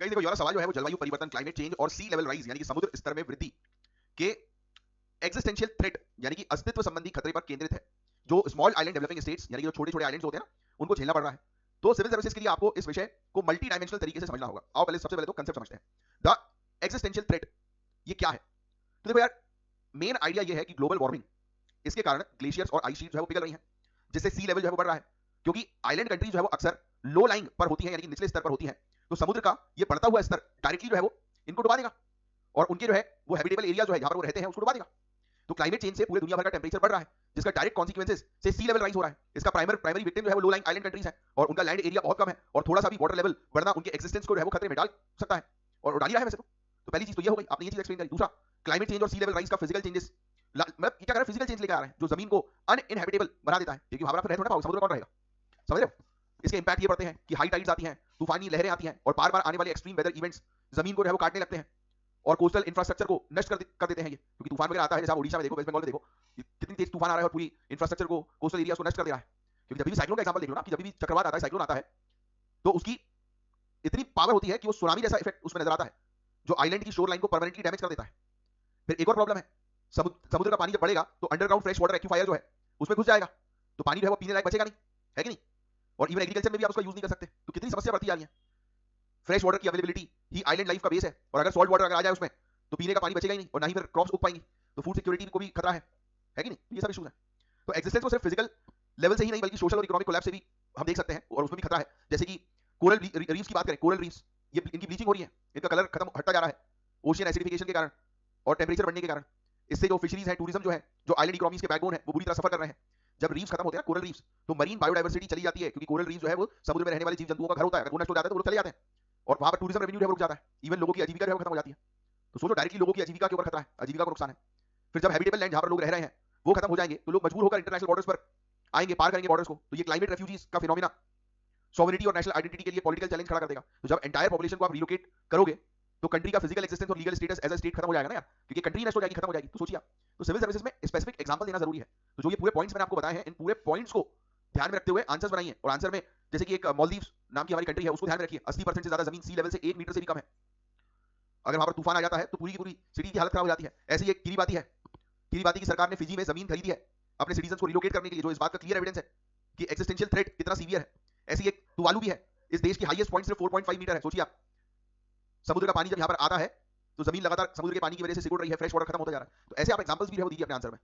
कई देखो ये सवाल जो है वो जलवायु परिवर्तन, क्लाइमेट चेंज और सी लेवल राइज यानी कि समुद्र स्तर में वृद्धि के एक्सिस्टेंशियल थ्रेट यानी कि अस्तित्व संबंधी खतरे पर केंद्रित है, जो स्मॉल आइलैंड डेवलपिंग स्टेट्स यानी कि जो छोटे छोटे आइलैंड्स होते हैं ना, उनको झेलना पड़ रहा है। तो सिविल सर्विसेज के लिए आपको इस विषय को मल्टी डायमेंशनल तरीके से समझना होगा। आओ पहले सबसे पहले तो कंसेप्ट समझते हैं। द एक्सिस्टेंशियल थ्रेट ये क्या है? तो देखो यार, मेन आइडिया ये है कि ग्लोबल वार्मिंग, इसके कारण ग्लेशियर्स और आइस शीट जो है वो पिघल रही हैं, जिससे सी लेवल जो है वो बढ़ रहा है। क्योंकि आइलैंड कंट्रीज जो है वो अक्सर लो लाइंग पर होती हैं यानी कि निचले स्तर पर होती हैं, तो समुद्र का ये बढ़ता हुआ स्तर डायरेक्टली जो है वो इनको डुबा देगा और उनके जो है वो हैबिटेबल एरिया जो है जहां पर वो रहते हैं उसको डुबा देगा। तो क्लाइमेट चेंज से पूरे दुनिया भर का टेंपरेचर बढ़ रहा है, जिसका डायरेक्ट कॉन्सिक्वेंसेस से सी लेवल राइज हो रहा है। इसका प्राइमरी विक्टिम जो है वो लो लाइंग आइलैंड कंट्रीज है और उनका लैंड एरिया बहुत कम है और थोड़ा सा भी वाटर लेवल बढ़ना उनके एक्सिस्टेंस को जो है वो खतरे में डाल सकता है और डाल ही रहा है वैसे तो पहली चीज तो ये हो गई, आपने ये चीज एक्सप्लेन करी। दूसरा, क्लाइमेट चेंज और सी लेवल राइज का फिजिकल चेंजेस, मतलब क्या कर रहा है, फिजिकल चेंज लेकर आ रहा है जो जमीन को अनइनहेबिटेबल बना देता है, क्योंकि वहां पर रहना थोड़ा समुद्र कौन रहेगा, समझ रहे हो? इसके इंपैक्ट ये पड़ते हैं कि हाई टाइड्स आती हैं, तूफानी लहरें आती हैं और बार बार आने वाले एक्सट्रीम वेदर इवेंट्स जमीन को जो है वो काटने लगते हैं और कोस्टल इंफ्रास्ट्रक्चर को नष्ट कर देते हैं ये, क्योंकि तूफान वगैरह आता है, जैसे आप ओडिशा में देखो, वेस्ट बंगाल में देखो, कितनी तेज तूफान आ रहा है और पूरी इंफ्रास्ट्रक्चर को, कोस्टल एरिया को नष्ट कर दे रहा है। क्योंकि जब भी साइक्लोन का एग्जांपल देख लो ना, कि जब भी चक्रवात आता है, साइक्लोन आता है, तो उसकी इतनी पावर होती है कि वो सुनामी जैसा इफेक्ट उसमें नजर आता है, जो आइलैंड की शोर लाइन को परमानेंटली डैमेज कर देता है। फिर एक और प्रॉब्लम है, समुद्र का पानी जब बढ़ेगा तो अंडरग्राउंड फ्रेश वाटर एक्यूफायर जो है उसमें घुस जाएगा, तो पानी जो है वो पीने लायक बचेगा नहीं, है कि नहीं? और इवन एग्रीकल्चर में भी आप उसका यूज नहीं कर सकते, तो कितनी समस्या बढ़ती जा रही है। फ्रेश वाटर की अवेलेबिलिटी ही आइलैंड लाइफ का बेस है, और अगर सॉल्ट वाटर अगर आ जाए उसमें तो पीने का पानी बचेगा ही नहीं और ना ही फिर क्रॉप्स उग पाएंगी, तो फूड सिक्योरिटी को भी खतरा है कि नहीं? तो ये सब इशूज हैं। तो एक्सिस्टेंस को सिर्फ फिजिकल लेवल से ही नहीं बल्कि सोशल और इकोनॉमिक कोलैप्स से भी हम देख सकते हैं और उसमें भी खतरा है। जैसे कि कोरल रीफ्स की बात करें, कोरल रीफ्स ये इनकी ब्लीचिंग हो रही है, इनका कलर खत्म हटता जा रहा है ओशियन एसिडिफिकेशन के कारण और टेम्परेचर बढ़ने के कारण। इससे जो फिशरीज है, टूरिज्म जो है, जो आइलैंड इकोनॉमीज के बैकबोन है, वो बुरी तरह सफर कर रहे हैं। जब रीफ्स खत्म होते हैं, कोरल रीफ्स, तो मरीन बायोडायवर्सिटी चली जाती है, क्योंकि कोरल रीफ जो है वो समुद्र में रहने वाले जीव जंतुओं का घर होता है, अगर वो नष्ट हो जाता है तो वो चले जाते हैं और वहां पर टूरिज्म रेवेन्यू जो है रुक जाता है, इवन लोगों की आजीविका जो है खत्म हो जाती है। तो सोचो, डायरेक्टली लोगों की आजीविका के ऊपर खतरा है, आजीविका को नुकसान है। फिर जब हैबिटेबल लैंड जहां पर लोग रह रहे हैं वो खत्म हो जाएंगे, तो लोग मजबूर होकर इंटरनेशनल बॉर्डर्स पर आएंगे, पार करेंगे बॉर्डर्स को, तो ये क्लाइमेट रेफ्यूजीज का फिनोमिना सॉवरेनिटी और नेशनल आइडेंटिटी के लिए पॉलिटिकल चैलेंज खड़ा कर देगा। तो जब एंटायर पॉपुलेशन को आप रिलोकेट करोगे तो कंट्री का फिजिकल एक्सिस्टेंस और legal status as a state खत्म हो जाएगा ना यार, क्योंकि कंट्री नष्ट हो जाएगी, खत्म हो जाएगी। तो सोचिए आप, तो सिविल सर्विसेज में स्पेसिफिक एग्जांपल देना जरूरी है। तो जो ये पूरे पॉइंट्स मैंने आपको बताए हैं, इन पूरे पॉइंट्स को ध्यान में रखते हुए आंसर्स बनाइए, और आंसर में जैसे कि एक मालदीव्स नाम की हमारी कंट्री है, उसको ध्यान में रखिए, 80% से ज्यादा जमीन सी लेवल से 1 मीटर से भी कम है। अगर वहां पर तूफान आ जाता है तो पूरी की पूरी सिटी की हालत खराब हो जाती है। ऐसी एक किरीबाती है, किरीबाती की सरकार ने फिजी में जमीन खरीदी है अपने सिटीजन को रिलोकेट करने के लिए, जो इस बात का क्लियर एविडेंस है कि एक्सिस्टेंशियल थ्रेट कितना सीवियर है। ऐसी एक तुवालू भी है, इस देश की हाईएस्ट पॉइंट सिर्फ 4.5 मीटर है। सोचिए आप, समुद्र का पानी जब यहां पर आता है तो जमीन लगातार समुद्र के पानी की वजह से सिकुड़ रही है, फ्रेश वाटर खत्म होता जा रहा है। तो ऐसे आप एग्जांपल्स भी है वो दीजिए अपने आंसर में।